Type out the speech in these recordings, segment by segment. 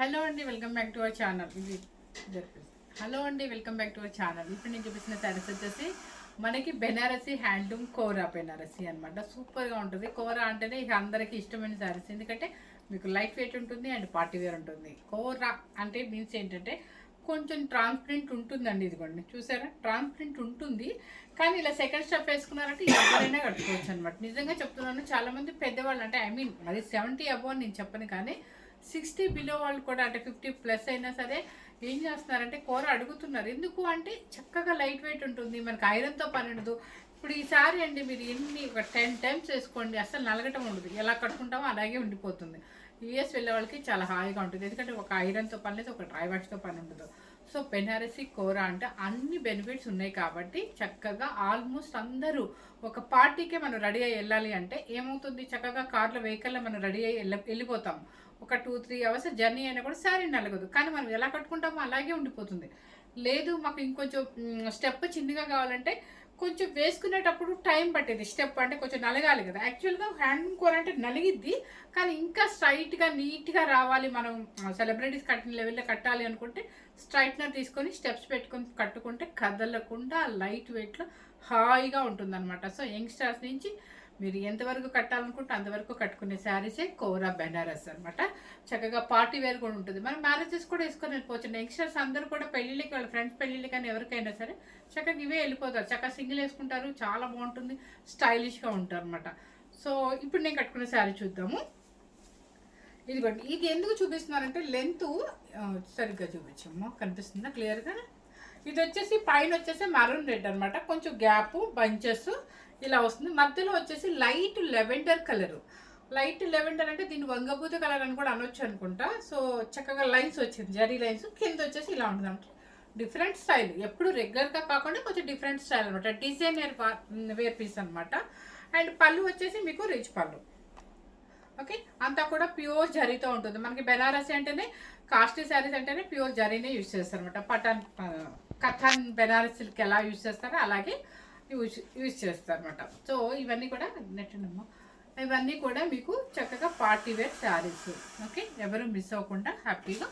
Hello అండి, welcome back to our channel. ఇది hello అండి, welcome back to our channel. ఇప్పుడు నేను చూపిస్తున్న శారీస్ వచ్చేసి మనకి బెనారసీ హ్యాండ్లూమ్ కోరా బెనారసీ అనమాట. సూపర్గా ఉంటుంది. కోరా అంటేనే ఇక అందరికీ ఇష్టమైన శారీస్, ఎందుకంటే మీకు లైట్ వెయిట్ ఉంటుంది అండ్ పార్టీ వేర్ ఉంటుంది. కోరా అంటే మీన్స్ ఏంటంటే కొంచెం ట్రాన్స్పరెంట్ ఉంటుందండి. ఇదిగోండి చూసారా, ట్రాన్స్పరెంట్ ఉంటుంది. కానీ ఇలా సెకండ్ స్టెప్ వేసుకున్నారంటే ఎవరైనా కట్టుకోవచ్చు అనమాట. నిజంగా చెప్తున్నాను, చాలామంది పెద్దవాళ్ళు అంటే మరి 70 అబోవ్ నేను చెప్పను, కానీ 60 బిలో వాళ్ళు కూడా అంటే 50+ అయినా సరే ఏం చేస్తున్నారంటే కూర అడుగుతున్నారు. ఎందుకు అంటే చక్కగా లైట్ వెయిట్ ఉంటుంది, మనకి ఐరన్తో పని ఉండదు. ఇప్పుడు ఈ సారీ అండి మీరు ఒక 10 టైమ్స్ వేసుకోండి, అసలు నలగటం ఉండదు. ఎలా కట్టుకుంటామో అలాగే ఉండిపోతుంది. యూఎస్ వెళ్ళే వాళ్ళకి చాలా హాయిగా ఉంటుంది, ఎందుకంటే ఒక ఐరన్తో పని లేదు, ఒక డ్రై వాష్తో పని ఉండదు. సో బెనారసీ కోరా అంటే అన్ని బెనిఫిట్స్ ఉన్నాయి కాబట్టి చక్కగా ఆల్మోస్ట్ అందరూ ఒక పార్టీకే మనం రెడీ అయ్యి వెళ్ళాలి అంటే ఏమవుతుంది, చక్కగా కార్లో వెహికల్లో మనం రెడీ అయ్యి వెళ్ళిపోతాం. ఒక 2-3 అవర్స్ జర్నీ అయినా కూడా శారీ నలగదు, కానీ మనం ఎలా కట్టుకుంటామో అలాగే ఉండిపోతుంది. లేదు మాకు ఇంకొంచెం స్టెప్ చిన్నగా కావాలంటే కొంచెం వేసుకునేటప్పుడు టైం పట్టేది. స్టెప్ అంటే కొంచెం నలగాలి కదా. యాక్చువల్గా హ్యాండ్లూమ్ కూర అంటే నలిగిద్ది, కానీ ఇంకా స్ట్రైట్గా నీట్గా రావాలి, మనం సెలబ్రిటీస్ కట్టిన లెవెల్లో కట్టాలి అనుకుంటే స్ట్రైట్నర్ తీసుకొని స్టెప్స్ పెట్టుకొని కట్టుకుంటే కదలకుండా లైట్ వెయిట్లో హాయిగా ఉంటుందన్నమాట. సో యంగ్స్టర్స్ నుంచి మీరు ఎంతవరకు కట్టాలనుకుంటే అంతవరకు కట్టుకునే శారీసే కోరా బెనారస్ అనమాట. చక్కగా పార్టీ వేర్ కూడా ఉంటుంది. మనం మ్యారేజెస్ కూడా వేసుకొని వెళ్ళిపోవచ్చు. యంగ్స్టర్స్ అందరూ కూడా పెళ్ళిళ్ళకి, వాళ్ళ ఫ్రెండ్స్ పెళ్ళిళ్ళకి కానీ ఎవరికైనా సరే చక్కగా ఇవే వెళ్ళిపోతారు. చక్కగా సింగిల్ వేసుకుంటారు, చాలా బాగుంటుంది, స్టైలిష్గా ఉంటారు అనమాట. సో ఇప్పుడు నేను కట్టుకునే శారీ చూద్దాము. ఇదిగోండి, ఇది ఎందుకు చూపిస్తున్నారంటే లెంత్ సరిగ్గా చూపించమ్మా, కనిపిస్తుందా క్లియర్గా? ఇది వచ్చేసి పైన వచ్చేసి మరూన్ రెడ్ అనమాట, కొంచెం గ్యాప్ బంచెస్ ఇలా వస్తుంది. మధ్యలో వచ్చేసి light lavender colour. Light lavender అంటే దీన్ని వంగబూత కలర్ అని కూడా అనొచ్చు అనుకుంటా. సో చక్కగా లైన్స్ వచ్చింది, జరీ లైన్స్. కింద వచ్చేసి ఇలా ఉంటుంది అనమాట. డిఫరెంట్ స్టైల్, ఎప్పుడు రెగ్యులర్గా కాకుండా కొంచెం డిఫరెంట్ స్టైల్ అనమాట. డిజైనర్ వేర్ పీస్ అనమాట. అండ్ పళ్ళు వచ్చేసి మీకు రిచ్ పళ్ళు. ఓకే, అంతా కూడా ప్యూర్ జరీతో ఉంటుంది. మనకి బెనారసీ అంటేనే, కాస్ట్లీ శారీస్ అంటేనే ప్యూర్ జరీనే యూజ్ చేస్తారు అనమాట. కథన్ బెనారసీకి ఎలా యూజ్ చేస్తారో అలాగే యూజ్ చేస్తారు అనమాట. సో ఇవన్నీ కూడా నెట్టనమ్మా, ఇవన్నీ కూడా మీకు చక్కగా పార్టీ వేర్ శారీస్. ఓకే, ఎవరు మిస్ అవ్వకుండా హ్యాపీగా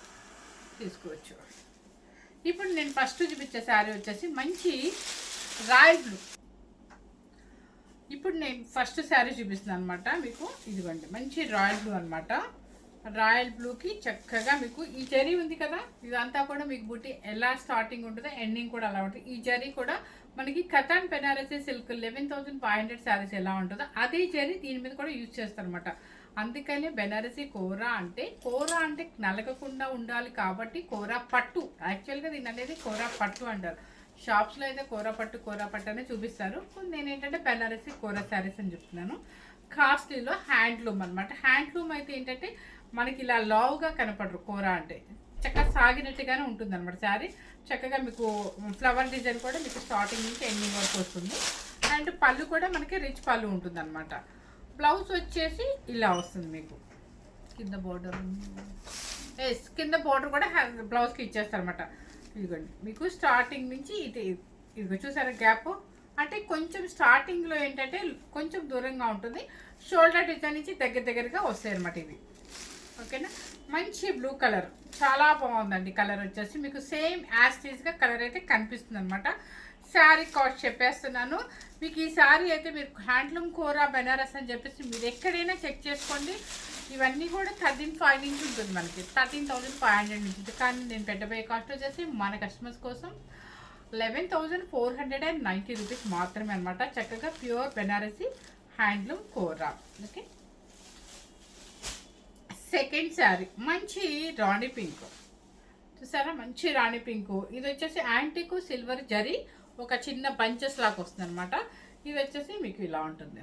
తీసుకోవచ్చు. ఇప్పుడు నేను ఫస్ట్ చూపించే శారీ వచ్చేసి మంచి రాయల్ బ్లూ. ఇప్పుడు నేను ఫస్ట్ శారీ చూపిస్తున్నాను అనమాట మీకు. ఇదిగోండి, మంచి రాయల్ బ్లూ అనమాట. రాయల్ బ్లూకి చక్కగా మీకు ఈ జరీ ఉంది కదా, ఇదంతా కూడా మీకు బుట్టి ఎలా స్టార్టింగ్ ఉంటుందో ఎండింగ్ కూడా అలా ఉంటుంది. ఈ జరీ కూడా మనకి కథాన్ బెనారసీ సిల్క్ 11,500 శారీస్ ఎలా ఉంటుందో అదే జరీ దీని మీద కూడా యూజ్ చేస్తారు అనమాట. అందుకనే బెనారసీ కోరా అంటే నలగకుండా ఉండాలి కాబట్టి కోరా పట్టు. యాక్చువల్గా దీని అనేది కోరా పట్టు అంటారు. షాప్స్లో అయితే కోరా పట్టు అనే చూపిస్తారు. నేను ఏంటంటే బెనారసీ కోరా శారీస్ అని చెప్తున్నాను. కాస్ట్లీలో హ్యాండ్లూమ్ అనమాట. హ్యాండ్లూమ్ అయితే ఏంటంటే మనకి ఇలా లావుగా కనపడరు. కోరా అంటే చక్కగా సాగినట్టుగానే ఉంటుంది అనమాట శారీ. చక్కగా మీకు ఫ్లవర్ డిజైన్ కూడా మీకు స్టార్టింగ్ నుంచి ఎండింగ్ వరకు వస్తుంది. అండ్ పళ్ళు కూడా మనకి రిచ్ పళ్ళు ఉంటుంది అనమాట. బ్లౌజ్ వచ్చేసి ఇలా వస్తుంది మీకు. కింద బోర్డర్ కింద బోర్డర్ కూడా బ్లౌజ్కి ఇచ్చేస్తారు అనమాట. ఇదిగోండి, మీకు స్టార్టింగ్ నుంచి ఇదిగో చూసారా గ్యాప్, అంటే కొంచెం స్టార్టింగ్లో ఏంటంటే కొంచెం దూరంగా ఉంటుంది. షోల్డర్ డిజైన్ నుంచి దగ్గరగా వస్తాయి అనమాట ఇవి. ఓకేనా, మంచి బ్లూ కలర్, చాలా బాగుందండి. కలర్ వచ్చేసి మీకు సేమ్ యాస్టీస్గా కలర్ అయితే కనిపిస్తుంది అనమాట. శారీ కాస్ట్ చెప్పేస్తున్నాను మీకు. ఈ శారీ అయితే మీరు హ్యాండ్లూమ్ కోరా బెనారస్ అని చెప్పేసి మీరు ఎక్కడైనా చెక్ చేసుకోండి. ఇవన్నీ కూడా 13,500 నుంచి ఉంటుంది మనకి, 13,500 నుంచి. కానీ నేను పెట్టబోయే కాస్ట్ వచ్చేసి మన కస్టమర్స్ కోసం 11,490 రూపీస్ మాత్రమే అనమాట. చక్కగా ప్యూర్ బెనారసీ హ్యాండ్లూమ్ కోరా. ఓకే, సెకండ్ శారీ మంచి రాణి పింక్. చూసారా, మంచి రాణి పింక్. ఇది వచ్చేసి యాంటిక్ సిల్వర్ జరీ ఒక చిన్న బంచెస్ లాగా వస్తుంది అనమాట. ఇది వచ్చేసి మీకు ఇలా ఉంటుంది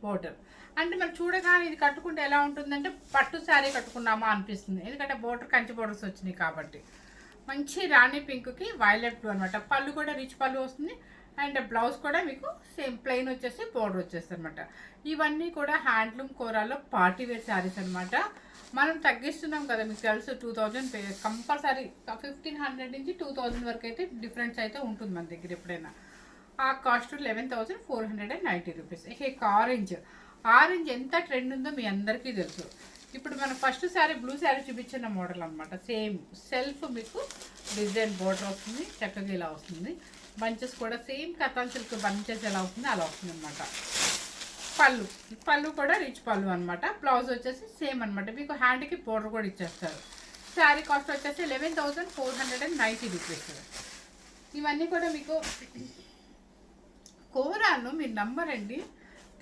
బోర్డర్. అంటే మనం చూడగానే ఇది కట్టుకుంటే ఎలా ఉంటుందంటే పట్టు శారీ కట్టుకున్నామా అనిపిస్తుంది, ఎందుకంటే బోర్డర్ కంచి బోర్డర్స్ వచ్చినాయి కాబట్టి. మంచి రాణి పింక్కి వైలెట్ బ్లూ అనమాట. పళ్ళు కూడా రిచ్ పళ్ళు వస్తుంది. అండ్ బ్లౌజ్ కూడా మీకు సేమ్ ప్లెయిన్ వచ్చేసి బోర్డర్ వచ్చేస్తుంది అనమాట. ఇవన్నీ కూడా హ్యాండ్లూమ్ కోరాలో పార్టీ వేర్ శారీస్ అనమాట. మనం తగ్గిస్తున్నాం కదా, మీకు తెలుసు 2000 కంపల్సరీ 1,500 నుంచి 2000 వరకు అయితే డిఫరెన్స్ అయితే ఉంటుంది మన దగ్గర ఎప్పుడైనా. ఆ కాస్ట్ 11,490 రూపీస్. ఇక ఆరెంజ్ ఎంత ట్రెండ్ ఉందో మీ అందరికీ తెలుసు. ఇప్పుడు మనం ఫస్ట్ శారీ బ్లూ శారీ చూపించిన మోడల్ అనమాట. సేమ్ సెల్ఫ్ మీకు డిజైన్ బోర్డర్ వస్తుంది, చక్కగా ఇలా వస్తుంది. బంచెస్ కూడా సేమ్ కథాన్ సిల్క్ బంచెస్ ఎలా వస్తుంది అలా వస్తుంది అనమాట. పళ్ళు పళ్ళు కూడా రిచ్ పళ్ళు అనమాట. బ్లౌజ్ వచ్చేసి సేమ్ అనమాట. మీకు హ్యాండ్కి బోర్డర్ కూడా ఇచ్చేస్తారు. శారీ కాస్ట్ వచ్చేసి 11,490 రూపీస్. ఇవన్నీ కూడా మీకు కోరాను మీరు నమ్మరండి,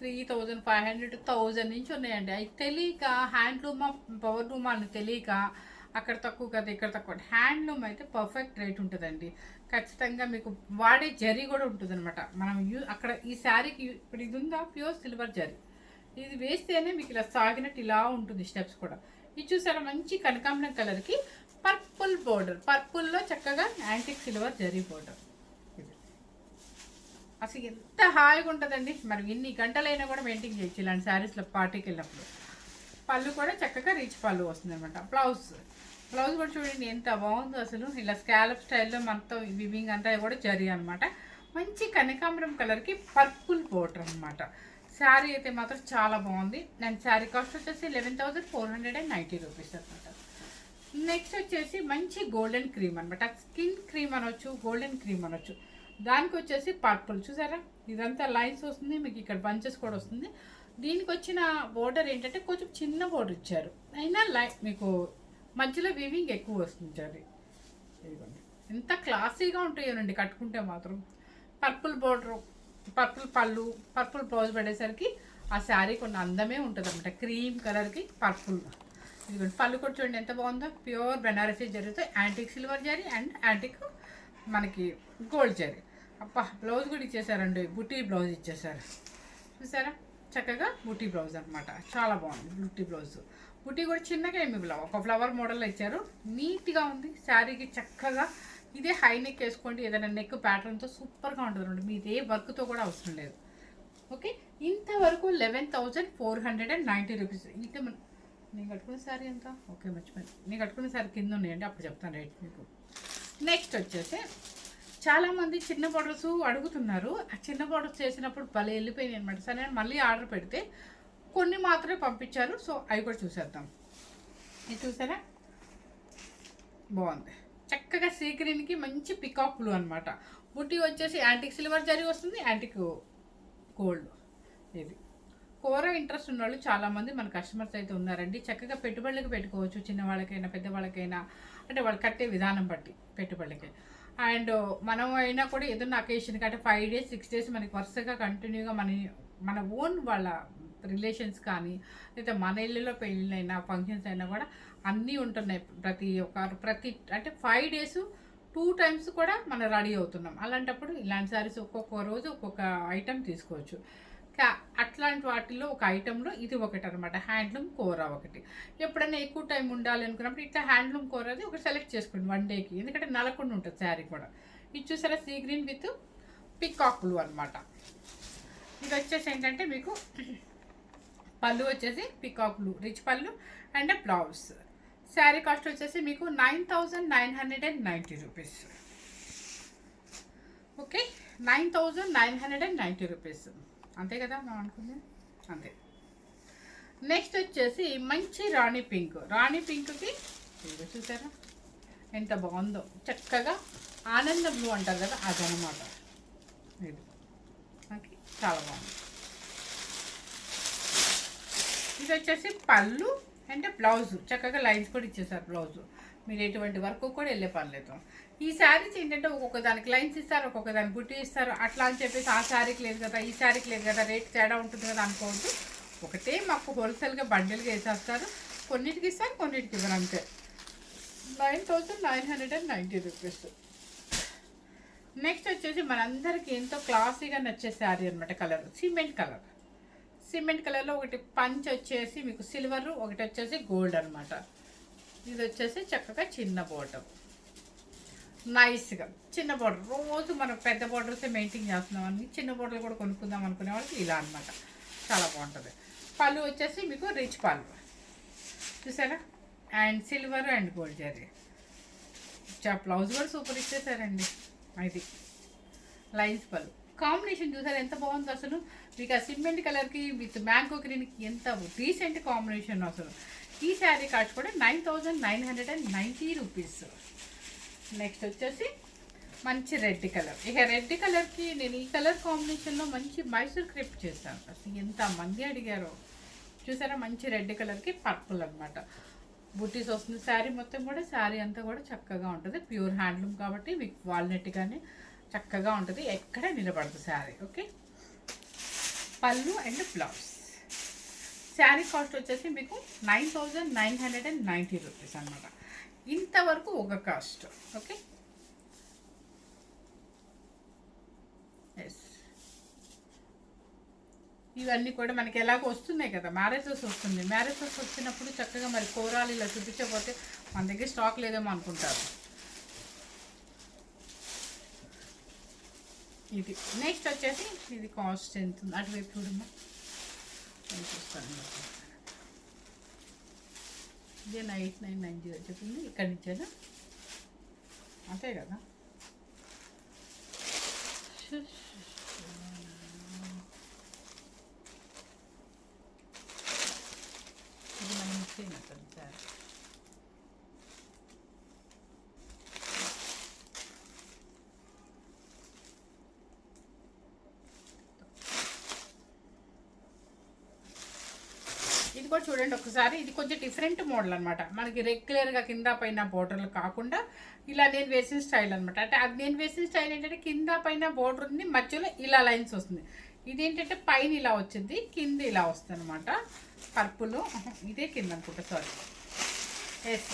3,500 1000 నుంచి ఉన్నాయండి. అవి తెలియక హ్యాండ్లూమా పవర్ లూమా అని తెలియక అక్కడ తక్కువ కదా ఇక్కడ తక్కువ. హ్యాండ్లూమ్ అయితే పర్ఫెక్ట్ రేట్ ఉంటుందండి. ఖచ్చితంగా మీకు వాడే జరీ కూడా ఉంటుంది అనమాట. మనం అక్కడ ఈ శారీకి ఇప్పుడు ఇది ఉందా ప్యూర్ సిల్వర్ జరీ, ఇది వేస్తేనే మీకు ఇలా సాగినట్టు ఇలా ఉంటుంది స్టెప్స్ కూడా. ఇది చూసారా మంచి కనకాంబరం కలర్కి పర్పుల్ బోర్డర్, పర్పుల్లో చక్కగా యాంటిక్ సిల్వర్ జరీ బోర్డర్. అసలు ఎంత హాయిగా ఉంటుందండి. మరి ఇన్ని గంటలైనా కూడా మెయింటైన్ చేయొచ్చు ఇలాంటి శారీస్లో పార్టీకి వెళ్ళినప్పుడు. పళ్ళు కూడా చక్కగా రీచ్ పళ్ళు వస్తుంది అనమాట. బ్లౌజ్ కూడా చూడండి ఎంత బాగుందో అసలు. ఇలా స్కాలప్ స్టైల్లో మనతో వివింగ్ అంతా కూడా జరీ అనమాట. మంచి కనకాంబరం కలర్కి పర్పుల్ బోర్డర్ అనమాట. శారీ అయితే మాత్రం చాలా బాగుంది. అండ్ శారీ కాస్ట్ వచ్చేసి 11,490 రూపీస్ అనమాట. నెక్స్ట్ వచ్చేసి మంచి గోల్డెన్ క్రీమ్ అనమాట. స్కిన్ క్రీమ్ అనొచ్చు, గోల్డెన్ క్రీమ్ అనొచ్చు. దానికి వచ్చేసి పర్పుల్ చూసారా, ఇదంతా లైన్స్ వస్తుంది, మీకు ఇక్కడ బంచెస్ కూడా వస్తుంది. దీనికి వచ్చిన బోర్డర్ ఏంటంటే కొంచెం చిన్న బోర్డర్ ఇచ్చారు, అయినా మీకు మధ్యలో వీవింగ్ ఎక్కువ వస్తుంది. అది ఇదిగోండి ఎంత క్లాసీగా ఉంటాయోనండి కట్టుకుంటే మాత్రం. పర్పుల్ బోర్డర్, పర్పుల్ పళ్ళు, పర్పుల్ బ్లౌజ్ పడేసరికి ఆ శారీ కొన్ని అందమే ఉంటుంది అనమాట. క్రీమ్ కలర్కి పర్పుల్. ఇదిగోండి పళ్ళు కూడా చూడండి ఎంత బాగుందో. ప్యూర్ బెనారసీ జరీతో antique silver zari and antique మనకి గోల్డ్ జరీ. అబ్బా బ్లౌజ్ కూడా ఇచ్చేసారండి, బుటీ బ్లౌజ్ ఇచ్చేసారు చూసారా. చక్కగా బుటీ బ్లౌజ్ అనమాట, చాలా బాగుంది బుటీ బ్లౌజ్. బుటీ కూడా చిన్నగా ఏమి బ్లౌజ్ ఒక ఫ్లవర్ మోడల్లో ఇచ్చారు, నీట్గా ఉంది. శారీకి చక్కగా ఇదే హై నెక్ వేసుకోండి, ఏదైనా నెక్ ప్యాటర్న్తో సూపర్గా ఉంటుంది. మీది ఏ వర్క్తో కూడా అవసరం లేదు. ఓకే, ఇంతవరకు 11,490 రూపీస్. ఇంకా నేను కట్టుకునే శారీ ఎంత ఓకే మర్చిపోయింది, నేను కట్టుకునే శారీ కింద ఉన్నాయండి, అప్పుడు చెప్తాను రేట్ మీకు. నెక్స్ట్ వచ్చేసి చాలామంది చిన్న బోర్డర్స్ అడుగుతున్నారు. ఆ చిన్న బోర్డర్స్ చేసినప్పుడు భలే వెళ్ళిపోయినాయి అనమాట. సరే మళ్ళీ ఆర్డర్ పెడితే కొన్ని మాత్రమే పంపించారు, సో అవి కూడా చూసేద్దాం. ఇది చూసారా బాగుంది. చక్కగా సీ గ్రీన్కి మంచి పికాక్ బ్లూ అనమాట. బుట్టి వచ్చేసి యాంటిక్ సిల్వర్ జరీ వస్తుంది, యాంటిక్ గోల్డ్. ఇది కూర ఇంట్రెస్ట్ ఉన్న వాళ్ళు చాలామంది మన కస్టమర్స్ అయితే ఉన్నారండి. చక్కగా పెట్టుబడులకు పెట్టుకోవచ్చు, చిన్నవాళ్ళకైనా పెద్దవాళ్ళకైనా, అంటే వాళ్ళు కట్టే విధానం బట్టి పెట్టుబడులకి. అండ్ మనం అయినా కూడా ఏదైనా అకేషన్కి అంటే 5 days 6 days మనకి వరుసగా కంటిన్యూగా మన ఓన్ వాళ్ళ రిలేషన్స్ కానీ లేదా మన ఇళ్ళలో పెళ్ళైనా ఫంక్షన్స్ అయినా కూడా అన్నీ ఉంటున్నాయి. ప్రతి అంటే 5 days 2 times కూడా మనం రెడీ అవుతున్నాం. అలాంటప్పుడు ఇలాంటి సారీస్ ఒక్కొక్క రోజు ఒక్కొక్క ఐటెం తీసుకోవచ్చు. అట్లాంటి వాటిల్లో ఒక ఐటెంలో ఇది ఒకటి అనమాట, హ్యాండ్లూమ్ కోరా ఒకటి. ఎప్పుడైనా ఎక్కువ టైం ఉండాలి అనుకున్నప్పుడు ఇట్లా హ్యాండ్లూమ్ కోరాది ఒకటి సెలెక్ట్ చేసుకోండి 1 dayకి, ఎందుకంటే నలకుండా ఉంటుంది శారీ కూడా. ఇది చూసారా sea green with peacock blue అనమాట. ఇది వచ్చేసి ఏంటంటే మీకు పళ్ళు వచ్చేసి పికాక్ బ్లూ రిచ్ పళ్ళు అండ్ బ్లౌజ్. శారీ కాస్ట్ వచ్చేసి మీకు 9,990 రూపీస్. ఓకే, 9,990 రూపీస్, అంతే కదా మనం అనుకుంది, అంతే. నెక్స్ట్ వచ్చేసి మంచి రాణి పింక్. రాణి పింక్కి చూసారా ఎంత బాగుందో, చక్కగా ఆనంద బ్లూ అంటారు కదా అదనమాట. ఇది ఓకే చాలా బాగుంది. ఇది వచ్చేసి పళ్ళు అంటే బ్లౌజ్, చక్కగా లైన్స్ కూడా ఇచ్చేసారు బ్లౌజ్. మీరు ఎటువంటి వర్క్ కూడా వెళ్ళే పని లేదు. ఈ శారీస్ ఏంటంటే ఒక్కొక్క దానికి లైన్స్ ఇస్తారు, ఒక్కొక్క దానికి బుట్టి ఇస్తారు. అట్లా అని చెప్పేసి ఆ శారీకి లేదు కదా ఈ శారీకి లేదు కదా రేట్ తేడా ఉంటుంది కదా అనుకోవద్దు. ఒకటే మాకు హోల్సేల్గా బండిల్గా వేసేస్తారు, కొన్నిటికి ఇస్తారు కొన్నిటికి ఇవ్వరు, అంతే. 9,990 రూపీస్. నెక్స్ట్ వచ్చేసి మనందరికీ ఎంతో క్లాసీగా నచ్చే శారీ అనమాట. Colour cement colour. సిమెంట్ కలర్లో ఒకటి పంచ్ వచ్చేసి మీకు సిల్వర్, ఒకటి వచ్చేసి గోల్డ్ అనమాట. ఇది వచ్చేసి చక్కగా చిన్న బోర్డర్, నైస్గా చిన్న బోర్డర్. రోజు మనం పెద్ద బోర్డర్స్ మెయింటైన్ చేస్తున్నాం అని చిన్న బోర్డర్లు కూడా కొనుక్కుందాం అనుకునే వాళ్ళకి ఇలా అనమాట, చాలా బాగుంటుంది. పళ్ళు వచ్చేసి మీకు రిచ్ పళ్ళు చూసారా, and silver and gold zari. Blouse కూడా సూపర్ ఇచ్చేసారండి. ఇది లైన్స్ పళ్ళు కాంబినేషన్ చూసారు ఎంత బాగుందో అసలు. మీకు ఆ సిమెంట్ కలర్కి విత్ మ్యాంగో గ్రీన్కి ఎంత డీసెంట్ కాంబినేషన్ అసలు. ఈ శారీ కాస్ట్ కూడా 9990 రూపీస్. నెక్స్ట్ వచ్చేసి మంచి రెడ్ కలర్. ఇక రెడ్ కలర్కి నేను ఈ కలర్ కాంబినేషన్లో మంచి మైసూర్ క్రేప్ చేశాను. అసలు ఎంతమంది అడిగారో చూసారా. మంచి రెడ్ కలర్కి పర్పుల్ అనమాట. బుట్టీస్ వస్తుంది శారీ మొత్తం కూడా. శారీ అంతా కూడా చక్కగా ఉంటుంది. ప్యూర్ హ్యాండ్లూమ్ కాబట్టి మీకు వాల్నట్ కానీ చక్కగా ఉంటుంది. ఎక్కడ నిలబడదు శారీ. ఓకే, పళ్ళు అండ్ బ్లౌజ్. శారీ కాస్ట్ వచ్చేసి మీకు 9990 రూపీస్ అనమాట. ఇంతవరకు ఒక కాస్ట్. ఓకే, ఎస్, ఇవన్నీ కూడా మనకి ఎలాగో వస్తున్నాయి కదా, మ్యారేజెస్ వస్తుంది. మ్యారేజెస్ వచ్చినప్పుడు చక్కగా మరి కోరాలు ఇలా చూపించకపోతే మన దగ్గర స్టాక్ లేదేమో అనుకుంటారు. ఇది నెక్స్ట్ వచ్చేసి ఇది కాస్ట్ ఎంత ఉంది అటువైపు చూడమ్మా, నేను చూస్తాను. ఇదే 8990 చెప్పింది. ఇక్కడి నుంచేనా, అంతే కదా. ఇది మనం ఇచ్చేయండి సార్. ఇది కూడా చూడండి ఒకసారి. ఇది కొంచెం డిఫరెంట్ మోడల్ అనమాట. మనకి రెగ్యులర్గా కింద పైన బోర్డర్లు కాకుండా ఇలా నేను వేసిన స్టైల్ అనమాట. అంటే అది నేను వేసిన స్టైల్ ఏంటంటే కింద పైన బోర్డర్ ఉంది, మధ్యలో ఇలా లైన్స్ వస్తుంది. ఇదేంటంటే పైన ఇలా వచ్చింది, కింద ఇలా వస్తుంది అనమాట. పర్పుల్ ఇదే కింద అనుకుంటా, సారీ. ఎస్,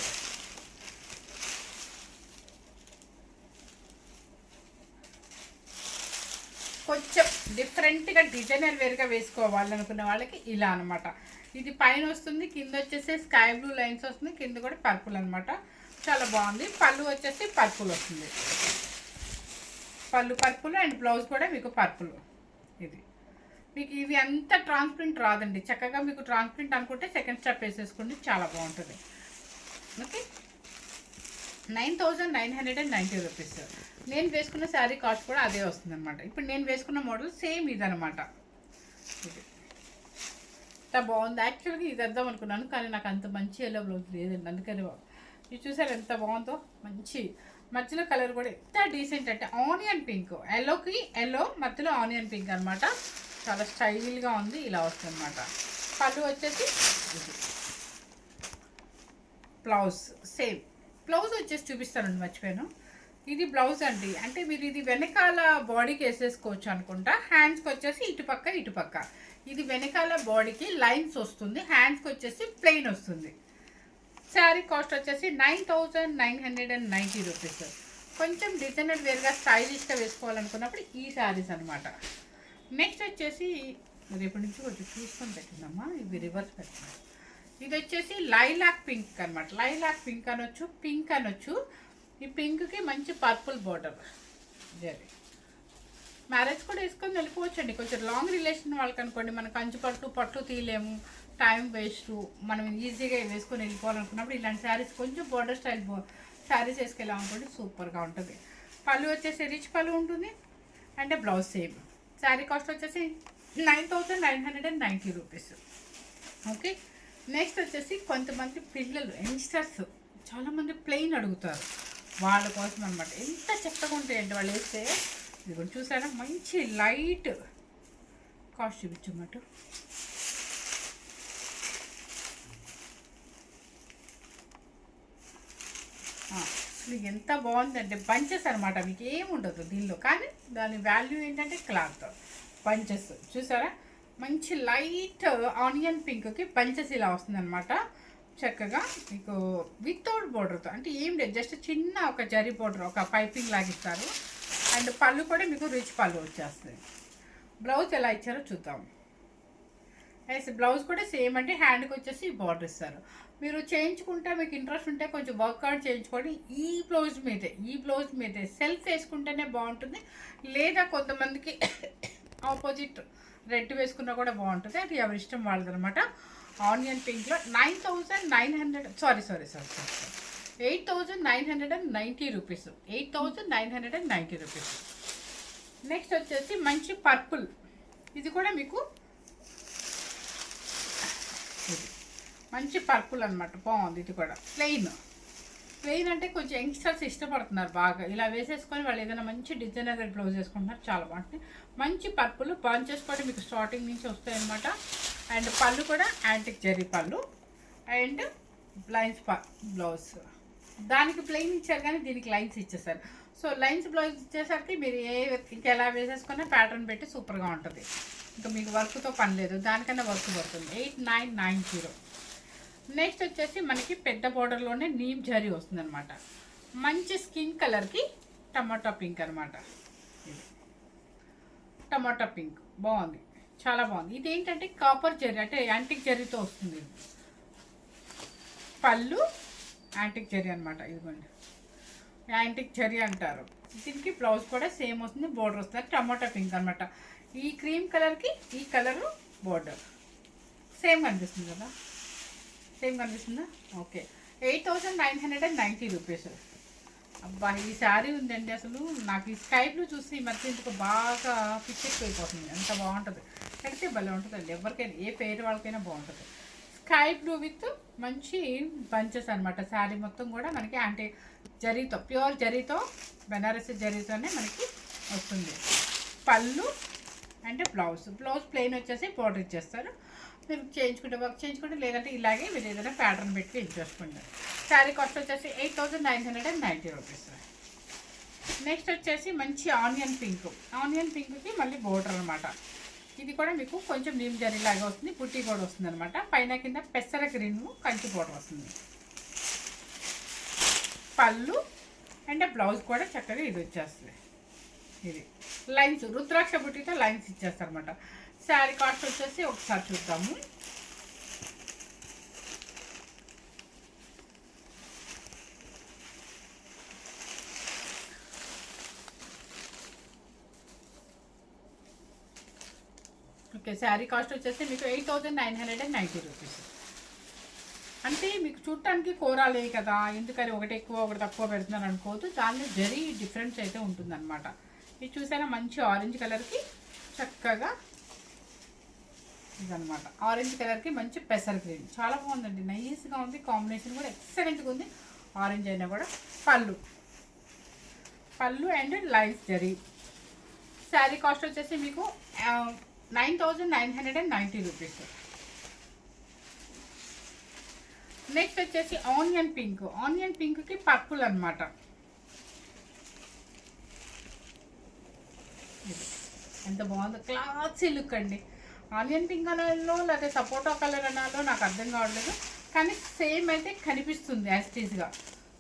కొంచెం డిఫరెంట్గా డిజైనర్ వేర్గా వేసుకోవాలనుకున్న వాళ్ళకి ఇలా అనమాట. ఇది పైన వస్తుంది, కింద వచ్చేసి స్కై బ్లూ లైన్స్ వస్తుంది, కింద కూడా పర్పుల్ అనమాట. చాలా బాగుంది. పళ్ళు వచ్చేసి పర్పుల్ వస్తుంది. పళ్ళు పర్పుల్ అండ్ బ్లౌజ్ కూడా మీకు పర్పుల్. ఇది మీకు ఇవి అంత ట్రాన్స్పరెంట్ రాదండి. చక్కగా మీకు ట్రాన్స్పరెంట్ అనుకుంటే సెకండ్ స్టెప్ వేసేసుకోండి, చాలా బాగుంటుంది. Okay, 9990 rupees. నేను వేసుకున్న శారీ కాస్ట్ కూడా అదే వస్తుంది అనమాట. ఇప్పుడు నేను వేసుకున్న మోడల్ సేమ్ ఇదనమాట. ఇది ఎంత బాగుంది. యాక్చువల్గా ఇది వేద్దాం అనుకున్నాను, కానీ నాకు అంత మంచి ఎల్లో బ్లౌజ్ లేదండి. అందుకని ఇది చూసారు ఎంత బాగుందో. మంచి మధ్యలో కలర్ కూడా ఎంత డీసెంట్ అంటే ఆనియన్ పింక్, ఎల్లోకి ఎల్లో మధ్యలో ఆనియన్ పింక్ అనమాట. చాలా స్టైల్గా ఉంది. ఇలా వస్తుంది అనమాట. పళ్ళు వచ్చేసి బ్లౌజ్ సేమ్. బ్లౌజ్ వచ్చేసి చూపిస్తానండి, మర్చిపోయాను. ఇది బ్లౌజ్ అండి. అంటే మీరు ఇది వెనకాల బాడీకి వేసేసుకోవచ్చు అనుకుంటా. హ్యాండ్స్కి వచ్చేసి ఇటుపక్క. ఇది వెనకాల బాడీకి లైన్స్ వస్తుంది, హ్యాండ్స్కి వచ్చేసి ప్లెయిన్ వస్తుంది. శారీ కాస్ట్ వచ్చేసి 9990 రూపీస్. కొంచెం డిజైనర్ వేర్గా స్టైలిష్గా వేసుకోవాలనుకున్నప్పుడు ఈ శారీస్ అనమాట. నెక్స్ట్ వచ్చేసి రేపటి నుంచి కొంచెం చూసుకొని పెట్టిందమ్మా, ఇవి రివర్స్ పెట్టినాం. ఇది వచ్చేసి లైలాక్ పింక్ అనమాట. లైలాక్ పింక్ అనొచ్చు, పింక్ అనొచ్చు. ఈ పింక్కి మంచి పర్పుల్ బార్డర్. జరీ మ్యారేజ్ కూడా వేసుకొని వెళ్ళిపోవచ్చు అండి. కొంచెం లాంగ్ రిలేషన్ వాళ్ళకి అనుకోండి, మనం కంచి పట్టు తీయలేము, టైం వేస్ట్, మనం ఈజీగా వేసుకొని వెళ్ళిపోవాలనుకున్నప్పుడు ఇలాంటి శారీస్ కొంచెం బార్డర్ స్టైల్ శారీస్ వేసుకెళ్ళామనుకోండి, సూపర్గా ఉంటుంది. పళ్ళు వచ్చేసి రిచ్ పళ్ళు ఉంటుంది, అంటే బ్లౌజ్ సేమ్. శారీ కాస్ట్ వచ్చేసి 9990 రూపీస్. ఓకే, నెక్స్ట్ వచ్చేసి కొంతమంది పిల్లలు యంగ్స్టర్స్ చాలామంది ప్లెయిన్ అడుగుతారు, వాళ్ళ కోసం అనమాట. ఎంత చక్కగా ఉంటాయండి వాళ్ళు వేస్తే. ఇది కూడా చూసారా, మంచి లైట్ కాస్ట్ చూపించమాట. అసలు ఎంత బాగుందంటే బంచెస్ అనమాట. మీకు ఏముండదు దీనిలో, కానీ దాని వాల్యూ ఏంటంటే క్లాత్. బంచెస్ చూసారా, మంచి లైట్ ఆనియన్ పింక్కి బంచెస్ ఇలా వస్తుందన్నమాట. చక్కగా మీకు వితౌట్ బోర్డర్తో, అంటే ఏం లేదు, జస్ట్ చిన్న ఒక జరీ బోర్డర్, ఒక పైపింగ్ లాగిస్తారు. అండ్ పళ్ళు కూడా మీకు రిచ్ పళ్ళు వచ్చేస్తుంది. బ్లౌజ్ ఎలా ఇచ్చారో చూద్దాం. ఎస్, బ్లౌజ్ కూడా సేమ్ అంటే హ్యాండ్కి వచ్చేసి బార్డర్ ఇస్తారు. మీరు చేయించుకుంటే మీకు ఇంట్రెస్ట్ ఉంటే కొంచెం వర్కౌట్ చేయించుకోండి. ఈ బ్లౌజ్ మీదే సెల్ఫ్ వేసుకుంటేనే బాగుంటుంది. లేదా కొంతమందికి ఆపోజిట్ రెడ్ వేసుకున్నా కూడా బాగుంటుంది. అది ఎవరి ఇష్టం వాళ్ళదనమాట. ఆనియన్ పింక్లో 9990 సారీ 8990 రూపీస్. 8990 రూపీస్. నెక్స్ట్ వచ్చేసి మంచి పర్పుల్. ఇది కూడా మీకు మంచి పర్పుల్ అనమాట, బాగుంది. ఇది కూడా ప్లెయిన్ అంటే కొంచెం యంగ్స్టర్స్ ఇష్టపడుతున్నారు బాగా. ఇలా వేసేసుకొని వాళ్ళు ఏదైనా మంచి డిజైనర్ బ్లౌజ్ వేసుకుంటున్నారు, చాలా బాగుంటుంది. మంచి పర్పుల్ బంచెస్ కూడా మీకు స్టార్టింగ్ నుంచి వస్తాయి అనమాట. అండ్ పళ్ళు కూడా యాంటిక్ జెరీ పళ్ళు అండ్ లైన్స్ బ్లౌజ్. దానికి ప్లెయిన్ ఇచ్చారు కానీ దీనికి లైన్స్ ఇచ్చేసారు. సో లైన్స్ బ్లౌజ్ ఇచ్చేసరికి మీరు ఇంకా ఎలా వేసేసుకున్నా ప్యాటర్న్ పెట్టి సూపర్గా ఉంటుంది. ఇంకా మీకు వర్క్తో పని లేదు, దానికన్నా వర్క్ పడుతుంది. 8990. నెక్స్ట్ వచ్చేసి మనకి పెద్ద బోర్డర్లోనే నీమ్ జరీ వస్తుంది అనమాట. మంచి స్కిన్ కలర్కి టమాటా పింక్ అనమాట. టమాటా పింక్ బాగుంది, చాలా బాగుంది. ఇది ఏంటంటే కాపర్ జరీ అంటే యాంటిక్ జరీతో వస్తుంది. పళ్ళు యాంటిక్ జరీ అనమాట, ఇదిగోండి యాంటిక్ జరీ అంటారు. దీనికి బ్లౌజ్ కూడా సేమ్ వస్తుంది, బోర్డర్ వస్తుంది. టమాటా పింక్ అనమాట. ఈ క్రీమ్ కలర్కి ఈ కలరు బోర్డర్ సేమ్ కనిపిస్తుంది కదా, సేమ్ కనిపిస్తుందా? ఓకే. 8990 రూపీస్. అబ్బా ఈ శారీ ఉందండి, అసలు నాకు ఈ స్కై బ్లూ చూసి ఈ మధ్య ఇందుకు బాగా పిచ్చెక్కిపోతుంది. ఎంత బాగుంటుంది, కడితే భలే ఉంటుందండి. ఎవరికైనా ఏ పేరు వాళ్ళకైనా బాగుంటుంది. స్కై బ్లూ విత్ మంచి బంచెస్ అనమాట. శారీ మొత్తం కూడా మనకి అంటే జరీతో, ప్యూర్ జరీతో, బెనారసి జరీతోనే మనకి వస్తుంది. పళ్ళు అంటే బ్లౌజ్ ప్లెయిన్ వచ్చేసి బోర్డర్ ఇచ్చేస్తారు. మీరు చేయించుకుంటే వర్క్ చేయించుకుంటే, లేదంటే ఇలాగే మీరు ఏదైనా ప్యాటర్న్ పెట్టి ఇచ్చేసుకోండి. శారీ కాస్ట్ వచ్చేసి 8990 రూపీస్. నెక్స్ట్ వచ్చేసి మంచి ఆనియన్ పింక్కి మళ్ళీ బోర్డర్ అనమాట. ఇది కూడా మీకు కొంచెం నీమ్ జరీ లాగా వస్తుంది, పుట్టి కూడా వస్తుంది అనమాట. పైన కింద పెసర గ్రీన్ కంచి బోర్డర్ వస్తుంది. పళ్ళు అంటే బ్లౌజ్ కూడా చక్కగా ఇది వచ్చేస్తుంది. ఇది లైన్స్ రుద్రాక్ష బుట్టితో లైన్స్ ఇచ్చేస్తారు అనమాట. శారీ కాస్ట్ వచ్చేసి ఒకసారి చూద్దాము. ఓకే, శారీ కాస్ట్ వచ్చేసి మీకు 8990 రూపీస్. అంటే మీకు చూడటానికి కూరాలే కదా, ఎందుకని ఒకటి ఎక్కువ ఒకటి తక్కువ పెడుతున్నారు అనుకోవద్దు. దానిలో జరీ డిఫరెన్స్ అయితే ఉంటుందన్నమాట. ఇది చూసారా, మంచి ఆరెంజ్ కలర్కి చక్కగా ఇదనమాట. ఆరెంజ్ కలర్కి మంచి పెసర్ గ్రీన్, చాలా బాగుందండి, నైస్గా ఉంది. కాంబినేషన్ కూడా ఎక్సలెంట్గా ఉంది. ఆరెంజ్ అయినా కూడా. పళ్ళు and lines zari. Sari cost వచ్చేసి మీకు 9990 రూపీస్. నెక్స్ట్ వచ్చేసి ఆనియన్ పింక్కి పర్పుల్ అనమాట. ఎంత బాగుందో, క్లాసీ లుక్ అండి. ఆనియన్ పింక్ అనాలో లేకపోతే సపోటా కలర్ అనాలో నాకు అర్థం కావట్లేదు, కానీ సేమ్ అయితే కనిపిస్తుంది. యాస్టీస్గా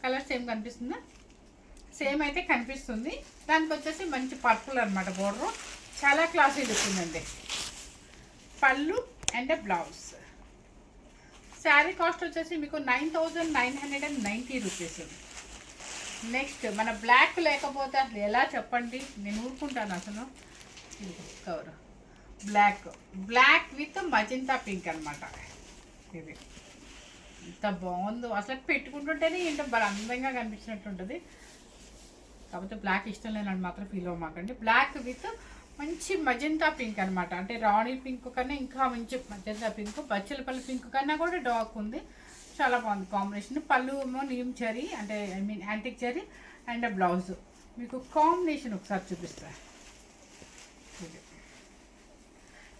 కలర్ సేమ్ కనిపిస్తుందా? సేమ్ అయితే కనిపిస్తుంది. దానికి వచ్చేసి మంచి పర్పుల్ అనమాట బోర్డర్, చాలా క్లాసీ లుక్ ఉందండి. పళ్ళు అండ్ బ్లౌజ్. శారీ కాస్ట్ వచ్చేసి మీకు 9990 రూపీస్. నెక్స్ట్ మన బ్లాక్ లేకపోతే అసలు ఎలా చెప్పండి, నేను ఊరుకుంటాను అసలు. Cover black with magenta pink అనమాట. ఇది ఎంత బాగుందో, అసలు పెట్టుకుంటుంటేనే ఏంటో బాగా అందంగా కనిపించినట్టు ఉంటుంది. కాకపోతే బ్లాక్ ఇష్టం లేనని మాత్రం ఫీల్ అవ్వమాకండి. బ్లాక్ విత్ మంచి మజంతా పింక్ అనమాట. అంటే రాణి పింక్ కన్నా ఇంకా మంచి మజంతా పింక్, బచ్చలపల్లి పింక్ కన్నా కూడా డార్క్ ఉంది. చాలా బాగుంది కాంబినేషన్. పళ్ళు ఏమో నీమ్ జరీ అంటే యాంటిక్ జరీ అండ్ బ్లౌజ్. మీకు కాంబినేషన్ ఒకసారి చూపిస్తాను.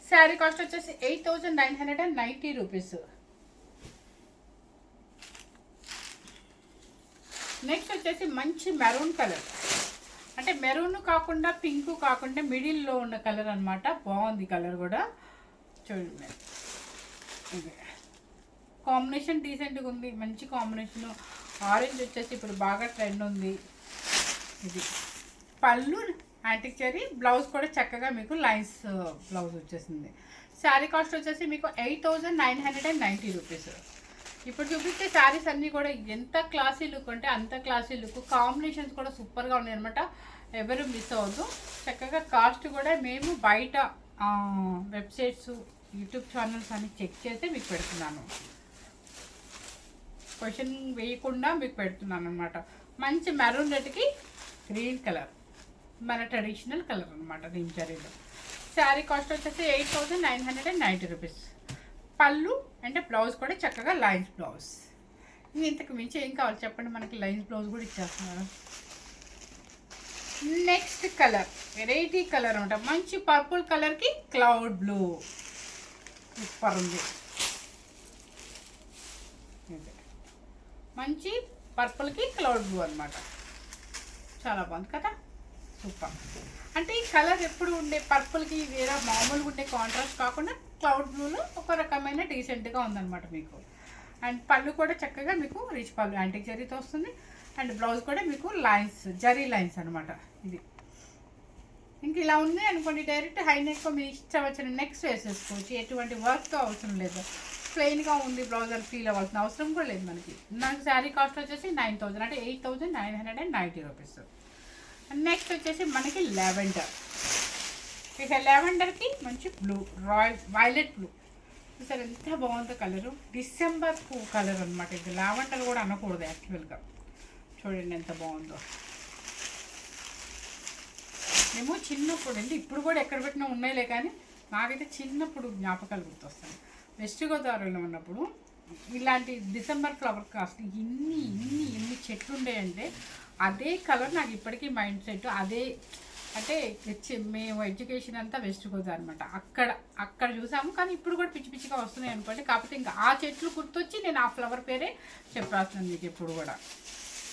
శారీ కాస్ట్ వచ్చేసి 8990 రూపీస్. నెక్స్ట్ వచ్చేసి మంచి మెరూన్ కలర్, అంటే మెరూన్ కాకుండా పింక్ కాకుండా మిడిల్లో ఉన్న కలర్ అనమాట. బాగుంది కలర్ కూడా, చూడండి. కాంబినేషన్ డీసెంట్గా ఉంది, మంచి కాంబినేషన్. ఆరెంజ్ వచ్చేసి ఇప్పుడు బాగా ట్రెండ్ ఉంది. ఇది పళ్ళు యాంటిక్ జరీ, బ్లౌజ్ కూడా చక్కగా మీకు లైన్స్ బ్లౌజ్ వచ్చేసింది. శారీ కాస్ట్ వచ్చేసి మీకు 8990 రూపీస్. ఇప్పుడు చూపిస్తే శారీస్ అన్నీ కూడా ఎంత క్లాసీ లుక్ అంటే అంత క్లాసీ లుక్. కాంబినేషన్స్ కూడా సూపర్గా ఉన్నాయి అనమాట, ఎవరు మిస్ అవ్వద్దు. చక్కగా కాస్ట్ కూడా మేము బయట వెబ్సైట్స్, యూట్యూబ్ ఛానల్స్ అన్ని చెక్ చేసి మీకు పెడుతున్నాను, క్వశ్చన్ వేయకుండా మీకు పెడుతున్నాను అనమాట. మంచి మెరూన్ రెడ్కి గ్రీన్ కలర్, మన ట్రెడిషనల్ కలర్ అనమాట నీమ్ జరీలో. శారీ కాస్ట్ వచ్చేసి 8990 రూపీస్. పళ్ళు అంటే బ్లౌజ్ కూడా చక్కగా లైన్స్ బ్లౌజ్. ఇంతకు మించి ఏం కావాలి చెప్పండి, మనకి లైన్స్ బ్లౌజ్ కూడా ఇచ్చేస్తున్నారు. నెక్స్ట్ కలర్ వెరైటీ కలర్ అనమాట, మంచి పర్పుల్ కలర్కి క్లౌడ్ బ్లూ, సూపర్ ఉంది. మంచి పర్పుల్కి క్లౌడ్ బ్లూ అనమాట, చాలా బాగుంది కదా, సూపర్. అంటే ఈ కలర్ ఎప్పుడు ఉండే పర్పుల్కి వేరే మామూలుగా ఉండే కాంట్రాస్ట్ కాకుండా క్లౌడ్ బ్లూలో ఒక రకమైన డీసెంట్గా ఉందన్నమాట మీకు. అండ్ పళ్ళు కూడా చక్కగా మీకు రిచ్ పళ్ళు యాంటిక్ జరీతో వస్తుంది. అండ్ బ్లౌజ్ కూడా మీకు లైన్స్, జరీ లైన్స్ అనమాట. ఇది ఇంక ఇలా ఉంది అనుకోండి, డైరెక్ట్ హై నెక్ మీ ఇష్టం వచ్చిన నెక్స్ వేసేసుకోవచ్చు, ఎటువంటి వర్క్తో అవసరం లేదు. ప్లెయిన్గా ఉంది బ్లౌజ్ అని ఫీల్ అవ్వాల్సిన అవసరం కూడా లేదు మనకి. నాకు శారీ కాస్ట్ వచ్చేసి 9,000, అంటే 8,990 రూపీస్. నెక్స్ట్ వచ్చేసి మనకి లెవెండర్. ఇక లెవెండర్కి మంచి బ్లూ, రాయల్ వైలెట్ బ్లూ, చూసారు ఎంత బాగుందో కలరు. డిసెంబర్ పువ్వు కలర్ అనమాట ఇది. లావెండర్ కూడా అనకూడదు యాక్చువల్గా. చూడండి ఎంత బాగుందో. మేము చిన్నప్పుడు అండి, ఇప్పుడు కూడా ఎక్కడ పెట్టినా ఉన్నాయిలే, కానీ నాకైతే చిన్నప్పుడు జ్ఞాపకాలు గుర్తొస్తాయి. వెస్ట్ గోదావరిలో ఉన్నప్పుడు ఇలాంటి డిసెంబర్ ఫ్లవర్ కాస్ట్ ఎన్ని చెట్లు ఉండేయంటే అదే కలర్ నాకు ఇప్పటికీ మైండ్ సెట్ అదే. అంటే మేము ఎడ్యుకేషన్ అంతా వెస్ట్ గోదావరి అనమాట, అక్కడ చూసాము. కానీ ఇప్పుడు కూడా పిచ్చి పిచ్చిగా వస్తున్నాయి అనుకోండి. కాకపోతే ఇంకా ఆ చెట్లు గుర్తొచ్చి నేను ఆ ఫ్లవర్ పేరే చెప్పేస్తున్నాను మీకు ఇప్పుడు కూడా.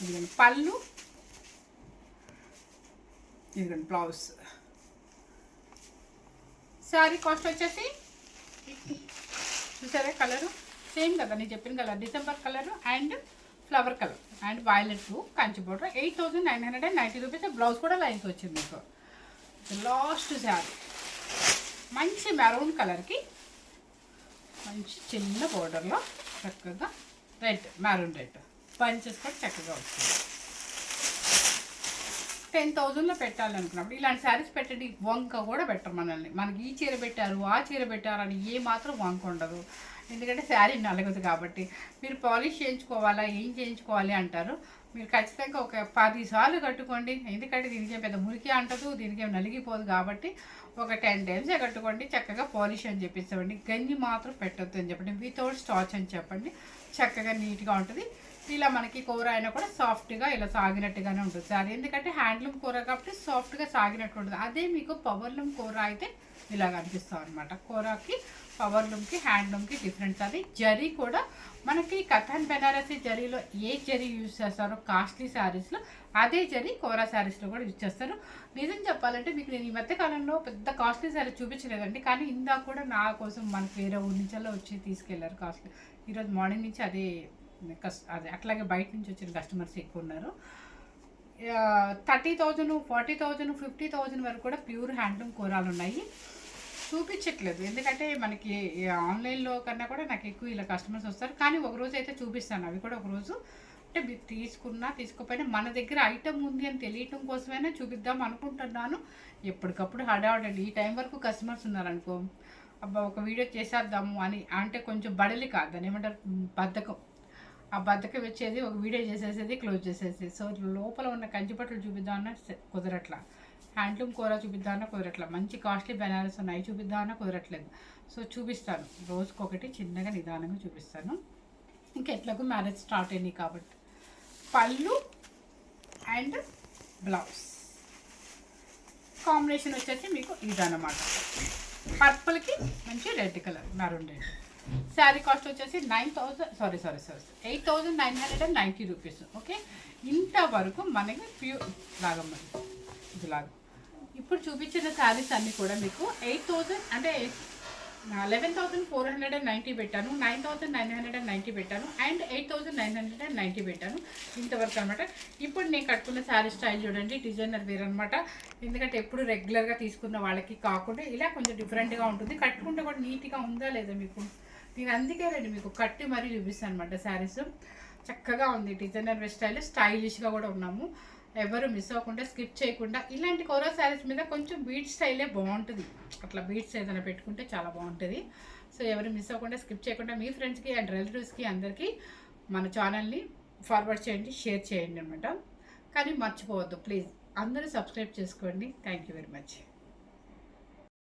ఇదిగోండి పళ్ళు, ఇదిగోండి బ్లౌజ్. శారీ కాస్ట్ వచ్చేసి చూసారా కలరు సేమ్ కదా, నేను చెప్పిన colour December colour and flower colour and violet blue Kanchi border. 8,990 rupees. Blouse కూడా లైన్స్ వచ్చింది మీకు. లాస్ట్ శారీ మంచి మెరూన్ కలర్కి మంచి చిన్న బోర్డర్లో చక్కగా రెడ్, మెరూన్ రెడ్ పంచెస్ కూడా చక్కగా వస్తుంది. 10,000లో పెట్టాలనుకున్నప్పుడు ఇలాంటి శారీస్ పెట్టండి. వంక కూడా పెట్టరు మనల్ని. మనకి ఈ చీర పెట్టారు, ఆ చీర పెట్టారు అని ఏ మాత్రం వంక ఉండదు. ఎందుకంటే శారీ నలగదు కాబట్టి. మీరు పాలిష్ చేయించుకోవాలా, ఏం చేయించుకోవాలి అంటారు. మీరు ఖచ్చితంగా ఒక 10 సార్లు కట్టుకోండి. ఎందుకంటే దీనికి పెద్ద మురికి అంటదు, దీనికి నలిగిపోదు కాబట్టి ఒక 10 టైమ్సే కట్టుకోండి. చక్కగా పాలిష్ అని చెప్పిస్తామండి. గంజి మాత్రం పెట్టద్దు అని చెప్పండి. వితౌట్ స్టార్చ్ అని చెప్పండి. చక్కగా నీట్గా ఉంటుంది. ఇలా మనకి కూర అయినా కూడా సాఫ్ట్గా ఇలా సాగినట్టుగానే ఉంటుంది శారీ. ఎందుకంటే హ్యాండ్లూమ్ కూర కాబట్టి సాఫ్ట్గా సాగినట్టు ఉంటుంది. అదే మీకు పవర్లూమ్ కూర అయితే ఇలాగ అనిపిస్తాం అనమాట. కూరకి పవర్లూమ్కి హ్యాండ్లూమ్కి డిఫరెన్స్. అది జరీ కూడా మనకి కథన్ బెనారసీ జరీలో ఏ జరీ యూజ్ చేస్తారో కాస్ట్లీ శారీస్లో అదే జరీ కోరా శారీస్లో కూడా యూజ్ చేస్తారు. నిజం చెప్పాలంటే మీకు నేను ఈ మధ్య కాలంలో పెద్ద కాస్ట్లీ శారీ చూపించలేదండి, కానీ ఇందాక కూడా నా కోసం మనకి వేరే ఊరి నుంచో వచ్చి తీసుకెళ్లారు కాస్ట్లీ. ఈరోజు మార్నింగ్ నుంచి అదే అట్లాగే బయట నుంచి వచ్చిన కస్టమర్స్ ఎక్కువ ఉన్నారు. 30,000, 40,000, 50,000 వరకు కూడా ప్యూర్ హ్యాండ్లూమ్ కూరలు ఉన్నాయి. చూపించట్లేదు ఎందుకంటే మనకి ఆన్లైన్లో కన్నా కూడా నాకు ఎక్కువ ఇలా కస్టమర్స్ వస్తారు. కానీ ఒకరోజు అయితే చూపిస్తాను. అవి కూడా ఒకరోజు అంటే మీరు తీసుకున్నా తీసుకోకపోయినా మన దగ్గర ఐటమ్ ఉంది అని తెలియటం కోసమైనా చూపిద్దాం అనుకుంటున్నాను. ఎప్పటికప్పుడు హడావుడండి. ఈ టైం వరకు కస్టమర్స్ ఉన్నారనుకో, అబ్బా ఒక వీడియో చేసేద్దాము అని అంటే కొంచెం బడలి కాదు, దాని ఏమంటారు, బద్ధకం. ఆ బద్దకం వచ్చేది ఒక వీడియో చేసేసేది, క్లోజ్ చేసేది. సో లోపల ఉన్న కంచి బట్టలు చూపిద్దామన్నా కుదరట్లా, హ్యాండ్లూమ్ కూర చూపిద్దామన్నా కుదరట్లా, మంచి కాస్ట్లీ బెనారస్ ఉన్నాయి చూపిద్దామన్నా కుదరట్లేదు. సో చూపిస్తాను, రోజుకొకటి చిన్నగా నిదానంగా చూపిస్తాను. ఇంకెట్లాగో మ్యారేజ్ స్టార్ట్ అయినాయి కాబట్టి. పళ్ళు అండ్ బ్లౌజ్ కాంబినేషన్ వచ్చేసి మీకు ఇదన్నమాట. పర్పుల్కి మంచి red colour, maroon red. Sari cost వచ్చేసి 8,990 రూపీస్. ఓకే, ఇంతవరకు మనకి ప్యూర్ లాగా ఇదిలాగా ఇప్పుడు చూపించిన శారీస్ అన్నీ కూడా మీకు 8,000 అంటే 11,490 పెట్టాను, 9,990 పెట్టాను అండ్ 8,990 పెట్టాను ఇంతవరకు అనమాట. ఇప్పుడు నేను కట్టుకున్న శారీ స్టైల్ చూడండి, డిజైనర్ వేర్ అనమాట. ఎందుకంటే ఎప్పుడు రెగ్యులర్గా తీసుకున్న వాళ్ళకి కాకుండా ఇలా కొంచెం డిఫరెంట్గా ఉంటుంది. కట్టుకుంటే కూడా నీట్గా ఉందా లేదా మీకు, నేను అందుకే రండి మీకు కట్టి మరీ చూపిస్తాను అనమాట. శారీస్ చక్కగా ఉంది, డిజైనర్ వేర్ స్టైల్, స్టైలిష్గా కూడా ఉన్నాము. ఎవరు మిస్ అవ్వకుండా స్కిప్ చేయకుండా. ఇలాంటి కోరా శారీస్ మీద కొంచెం బీట్ స్టైలే బాగుంటుంది, అట్లా బీట్స్ ఏదైనా పెట్టుకుంటే చాలా బాగుంటుంది. సో ఎవరు మిస్ అవ్వకుండా స్కిప్ చేయకుండా మీ ఫ్రెండ్స్కి అండ్ రిలేటివ్స్కి అందరికీ మన ఛానల్ని ఫార్వర్డ్ చేయండి, షేర్ చేయండి అనమాట. కానీ మర్చిపోవద్దు ప్లీజ్, అందరూ సబ్స్క్రైబ్ చేసుకోండి. Thank you very much.